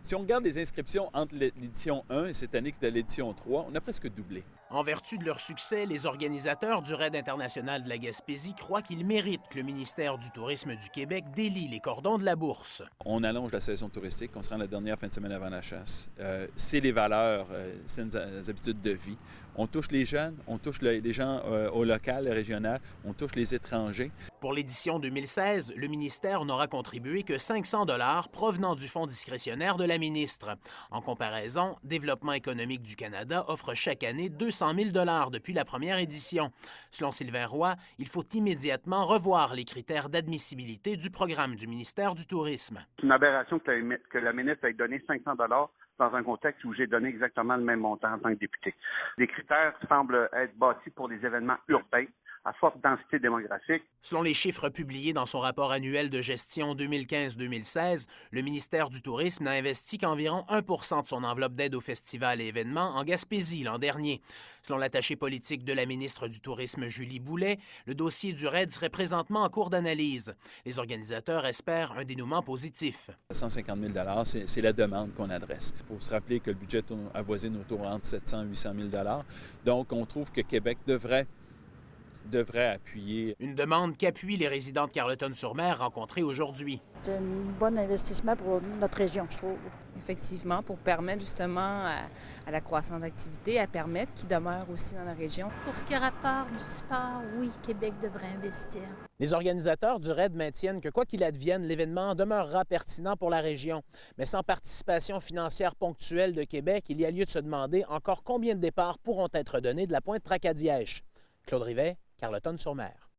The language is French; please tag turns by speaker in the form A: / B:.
A: Si on regarde les inscriptions entre l'édition 1 et cette année qui est à l'édition 3, on a presque doublé.
B: En vertu de leur succès, les organisateurs du Raid international de la Gaspésie croient qu'ils méritent que le ministère du Tourisme du Québec délie les cordons de la bourse.
A: On allonge la saison touristique, on se rend la dernière fin de semaine avant la chasse. C'est les valeurs, c'est nos habitudes de vie. On touche les jeunes, on touche les gens au local, régional, on touche les étrangers.
B: Pour l'édition 2016, le ministère n'aura contribué que 500 $ provenant du fonds discrétionnaire de la ministre. En comparaison, Développement économique du Canada offre chaque année 200 000 $ depuis la première édition. Selon Sylvain Roy, il faut immédiatement revoir les critères d'admissibilité du programme du ministère du Tourisme.
C: C'est une aberration que la ministre ait donné 500 $ dans un contexte où j'ai donné exactement le même montant en tant que député. Les critères semblent être bâtis pour les événements urbains à forte densité démographique.
B: Selon les chiffres publiés dans son rapport annuel de gestion 2015-2016, le ministère du Tourisme n'a investi qu'environ 1 % de son enveloppe d'aide aux festivals et événements en Gaspésie l'an dernier. Selon l'attachée politique de la ministre du Tourisme, Julie Boulet, le dossier du RAID serait présentement en cours d'analyse. Les organisateurs espèrent un dénouement positif.
A: 150 000 $, c'est la demande qu'on adresse. Il faut se rappeler que le budget avoisine autour entre 700 et 800 000 $. Donc, on trouve que Québec devrait appuyer.
B: Une demande qu'appuient les résidents de Carleton-sur-Mer rencontrés aujourd'hui.
D: C'est un bon investissement pour notre région, je trouve.
E: Effectivement, pour permettre justement à la croissance d'activité, à permettre qu'ils demeurent aussi dans la région.
F: Pour ce qui est rapport du sport, oui, Québec devrait investir.
B: Les organisateurs du RAID maintiennent que quoi qu'il advienne, l'événement demeurera pertinent pour la région. Mais sans participation financière ponctuelle de Québec, il y a lieu de se demander encore combien de départs pourront être donnés de la pointe Tracadie-Èche. Claude Rivet, Carleton-sur-Mer.